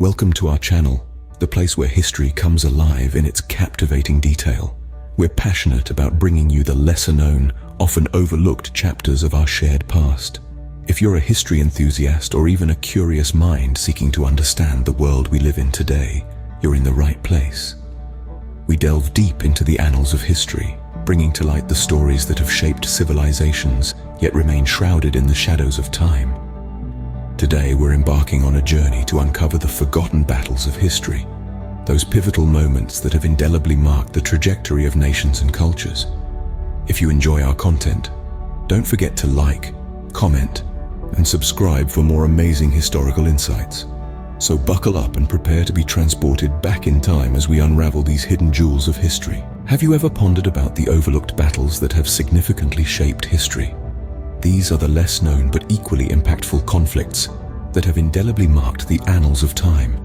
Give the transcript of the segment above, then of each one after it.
Welcome to our channel, the place where history comes alive in its captivating detail. We're passionate about bringing you the lesser-known, often overlooked chapters of our shared past. If you're a history enthusiast or even a curious mind seeking to understand the world we live in today, you're in the right place. We delve deep into the annals of history, bringing to light the stories that have shaped civilizations, yet remain shrouded in the shadows of time. Today, we're embarking on a journey to uncover the forgotten battles of history, those pivotal moments that have indelibly marked the trajectory of nations and cultures. If you enjoy our content, don't forget to like, comment, and subscribe for more amazing historical insights. So buckle up and prepare to be transported back in time as we unravel these hidden jewels of history. Have you ever pondered about the overlooked battles that have significantly shaped history? These are the less known but equally impactful conflicts that have indelibly marked the annals of time.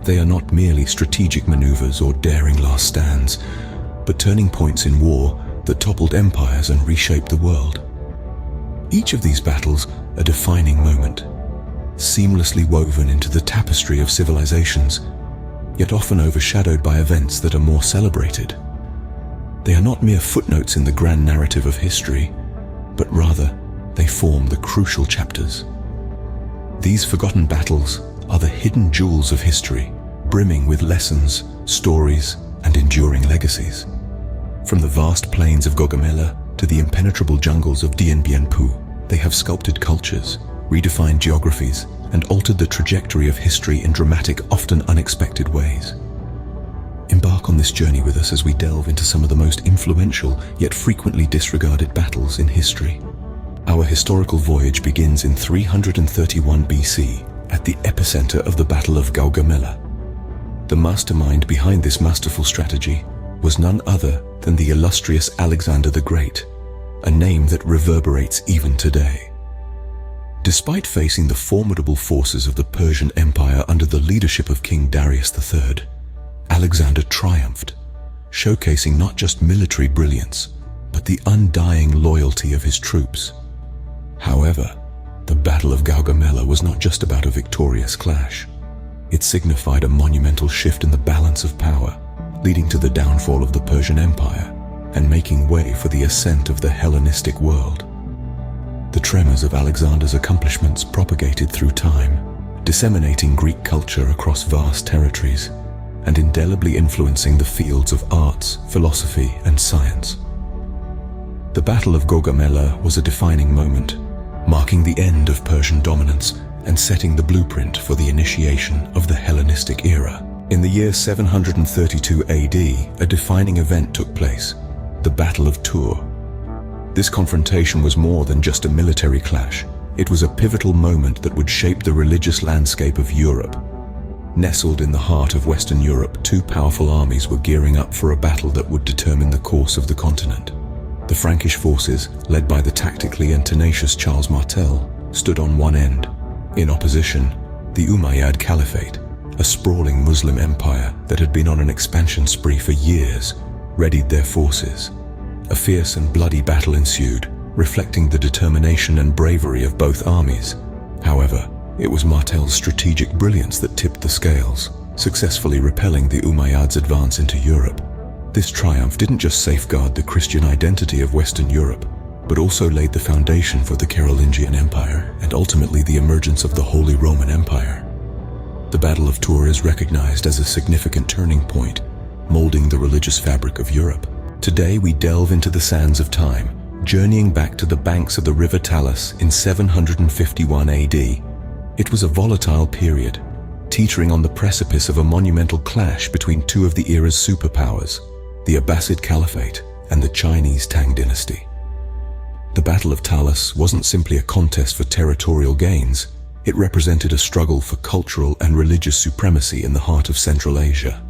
They are not merely strategic maneuvers or daring last stands, but turning points in war that toppled empires and reshaped the world. Each of these battles a defining moment, seamlessly woven into the tapestry of civilizations, yet often overshadowed by events that are more celebrated. They are not mere footnotes in the grand narrative of history, but rather, they form the crucial chapters. These forgotten battles are the hidden jewels of history, brimming with lessons, stories, and enduring legacies. From the vast plains of Gaugamela to the impenetrable jungles of Dien Bien Phu, they have sculpted cultures, redefined geographies, and altered the trajectory of history in dramatic, often unexpected ways. Embark on this journey with us as we delve into some of the most influential yet frequently disregarded battles in history. Our historical voyage begins in 331 BC at the epicenter of the Battle of Gaugamela. The mastermind behind this masterful strategy was none other than the illustrious Alexander the Great, a name that reverberates even today. Despite facing the formidable forces of the Persian Empire under the leadership of King Darius III, Alexander triumphed, showcasing not just military brilliance, but the undying loyalty of his troops. However, the Battle of Gaugamela was not just about a victorious clash. It signified a monumental shift in the balance of power, leading to the downfall of the Persian Empire and making way for the ascent of the Hellenistic world. The tremors of Alexander's accomplishments propagated through time, disseminating Greek culture across vast territories and indelibly influencing the fields of arts, philosophy, and science. The Battle of Gaugamela was a defining moment, marking the end of Persian dominance and setting the blueprint for the initiation of the Hellenistic era. In the year 732 AD, a defining event took place, the Battle of Tours. This confrontation was more than just a military clash. It was a pivotal moment that would shape the religious landscape of Europe. Nestled in the heart of Western Europe, two powerful armies were gearing up for a battle that would determine the course of the continent. The Frankish forces, led by the tactically and tenacious Charles Martel, stood on one end. In opposition, the Umayyad Caliphate, a sprawling Muslim empire that had been on an expansion spree for years, readied their forces. A fierce and bloody battle ensued, reflecting the determination and bravery of both armies. However, it was Martel's strategic brilliance that tipped the scales, successfully repelling the Umayyads' advance into Europe. This triumph didn't just safeguard the Christian identity of Western Europe, but also laid the foundation for the Carolingian Empire and ultimately the emergence of the Holy Roman Empire. The Battle of Tours is recognized as a significant turning point, molding the religious fabric of Europe. Today we delve into the sands of time, journeying back to the banks of the river Talas in 751 AD. It was a volatile period, teetering on the precipice of a monumental clash between two of the era's superpowers, the Abbasid Caliphate and the Chinese Tang dynasty. The Battle of Talas wasn't simply a contest for territorial gains. It represented a struggle for cultural and religious supremacy in the heart of Central Asia.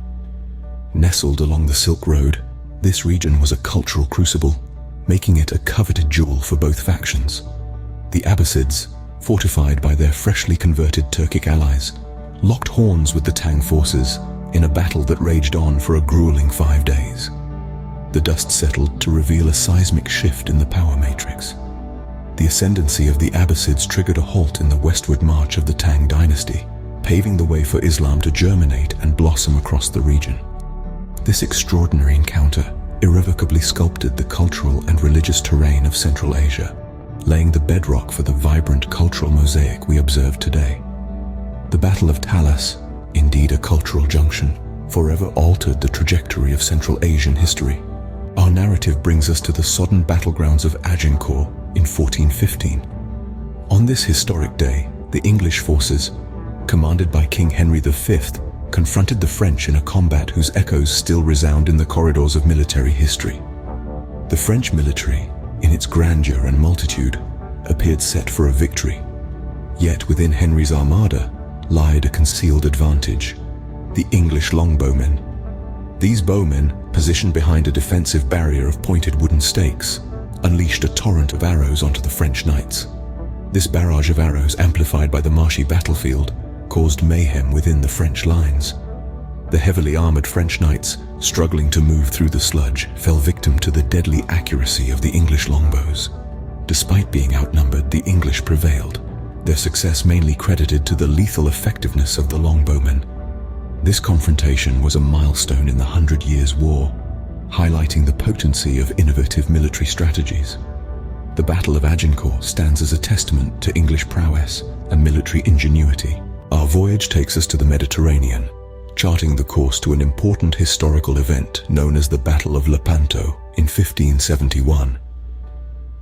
Nestled along the Silk Road, this region was a cultural crucible, making it a coveted jewel for both factions. The Abbasids, fortified by their freshly converted Turkic allies, locked horns with the Tang forces in a battle that raged on for a grueling 5 days. The dust settled to reveal a seismic shift in the power matrix. The ascendancy of the Abbasids triggered a halt in the westward march of the Tang dynasty, paving the way for Islam to germinate and blossom across the region. This extraordinary encounter irrevocably sculpted the cultural and religious terrain of Central Asia, laying the bedrock for the vibrant cultural mosaic we observe today. The Battle of Talas, indeed a cultural junction, forever altered the trajectory of Central Asian history. Our narrative brings us to the sodden battlegrounds of Agincourt in 1415. On this historic day, the English forces, commanded by King Henry V, confronted the French in a combat whose echoes still resound in the corridors of military history. The French military, in its grandeur and multitude, appeared set for a victory. Yet within Henry's armada lied a concealed advantage: the English longbowmen. These bowmen, positioned behind a defensive barrier of pointed wooden stakes, unleashed a torrent of arrows onto the French knights. This barrage of arrows, amplified by the marshy battlefield, caused mayhem within the French lines. The heavily armored French knights, struggling to move through the sludge, fell victim to the deadly accuracy of the English longbows. Despite being outnumbered, the English prevailed, their success mainly credited to the lethal effectiveness of the longbowmen. This confrontation was a milestone in the 100 Years' War, highlighting the potency of innovative military strategies. The Battle of Agincourt stands as a testament to English prowess and military ingenuity. Our voyage takes us to the Mediterranean, charting the course to an important historical event known as the Battle of Lepanto in 1571.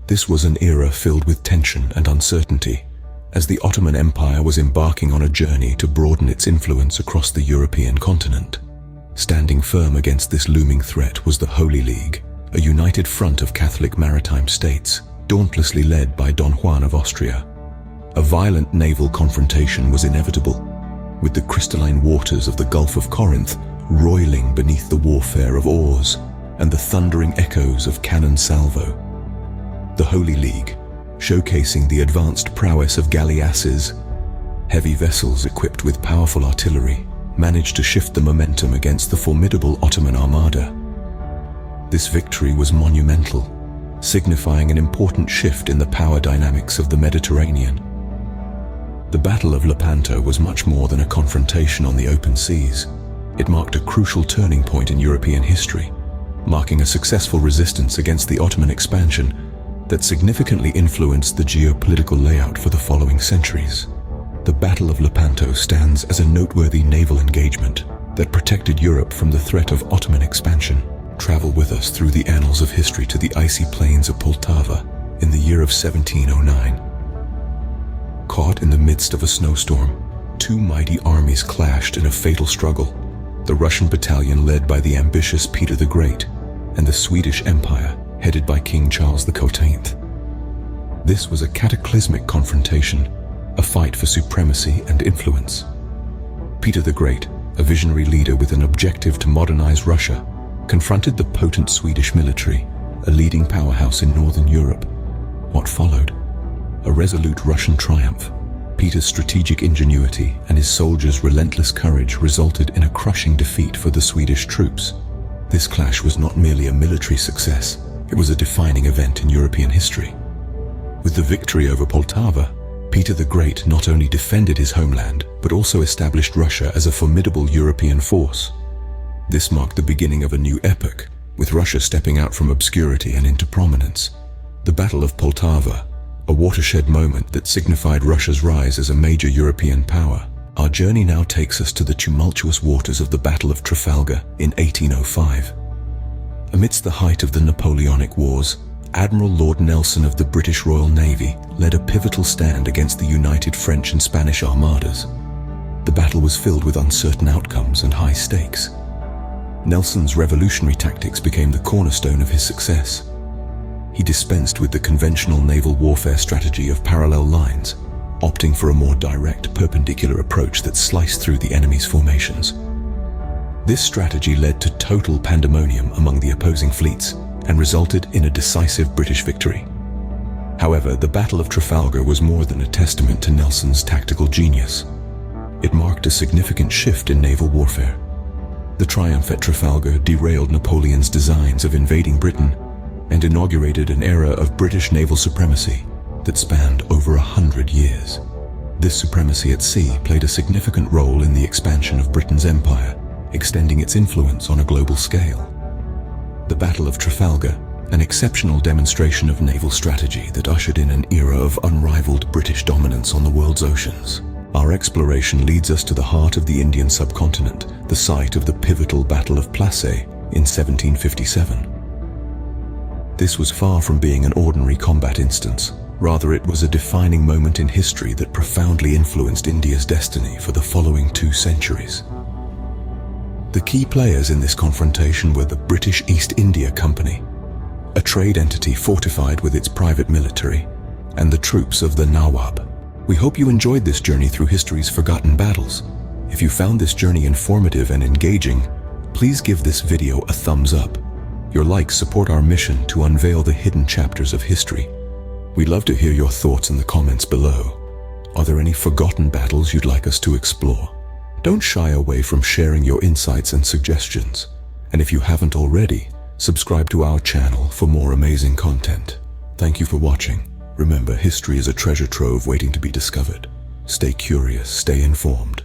This was an era filled with tension and uncertainty, as the Ottoman Empire was embarking on a journey to broaden its influence across the European continent. Standing firm against this looming threat was the Holy League, a united front of Catholic maritime states, dauntlessly led by Don Juan of Austria. A violent naval confrontation was inevitable, with the crystalline waters of the Gulf of Corinth roiling beneath the warfare of oars and the thundering echoes of cannon salvo. The Holy League, showcasing the advanced prowess of galleasses, heavy vessels equipped with powerful artillery, managed to shift the momentum against the formidable Ottoman armada. This victory was monumental, signifying an important shift in the power dynamics of the Mediterranean. The Battle of Lepanto was much more than a confrontation on the open seas. It marked a crucial turning point in European history, marking a successful resistance against the Ottoman expansion that significantly influenced the geopolitical layout for the following centuries. The Battle of Lepanto stands as a noteworthy naval engagement that protected Europe from the threat of Ottoman expansion. Travel with us through the annals of history to the icy plains of Poltava in the year of 1709. Caught in the midst of a snowstorm, two mighty armies clashed in a fatal struggle: the Russian battalion led by the ambitious Peter the Great, and the Swedish Empire headed by King Charles XIV. This was a cataclysmic confrontation, a fight for supremacy and influence. Peter the Great, a visionary leader with an objective to modernize Russia, confronted the potent Swedish military, a leading powerhouse in Northern Europe. What followed? A resolute Russian triumph. Peter's strategic ingenuity and his soldiers' relentless courage resulted in a crushing defeat for the Swedish troops. This clash was not merely a military success, it was a defining event in European history. With the victory over Poltava, Peter the Great not only defended his homeland, but also established Russia as a formidable European force. This marked the beginning of a new epoch, with Russia stepping out from obscurity and into prominence. The Battle of Poltava, a watershed moment that signified Russia's rise as a major European power. Our journey now takes us to the tumultuous waters of the Battle of Trafalgar in 1805. Amidst the height of the Napoleonic Wars, Admiral Lord Nelson of the British Royal Navy led a pivotal stand against the united French and Spanish armadas. The battle was filled with uncertain outcomes and high stakes. Nelson's revolutionary tactics became the cornerstone of his success. He dispensed with the conventional naval warfare strategy of parallel lines, opting for a more direct, perpendicular approach that sliced through the enemy's formations. This strategy led to total pandemonium among the opposing fleets and resulted in a decisive British victory. However, the Battle of Trafalgar was more than a testament to Nelson's tactical genius. It marked a significant shift in naval warfare. The triumph at Trafalgar derailed Napoleon's designs of invading Britain and inaugurated an era of British naval supremacy that spanned over 100 years. This supremacy at sea played a significant role in the expansion of Britain's empire, extending its influence on a global scale. The Battle of Trafalgar, an exceptional demonstration of naval strategy that ushered in an era of unrivaled British dominance on the world's oceans. Our exploration leads us to the heart of the Indian subcontinent, the site of the pivotal Battle of Plassey in 1757. This was far from being an ordinary combat instance. Rather, it was a defining moment in history that profoundly influenced India's destiny for the following 2 centuries. The key players in this confrontation were the British East India Company, a trade entity fortified with its private military, and the troops of the Nawab. We hope you enjoyed this journey through history's forgotten battles. If you found this journey informative and engaging, please give this video a thumbs up. Your likes support our mission to unveil the hidden chapters of history. We'd love to hear your thoughts in the comments below. Are there any forgotten battles you'd like us to explore? Don't shy away from sharing your insights and suggestions. And if you haven't already, subscribe to our channel for more amazing content. Thank you for watching. Remember, history is a treasure trove waiting to be discovered. Stay curious, stay informed.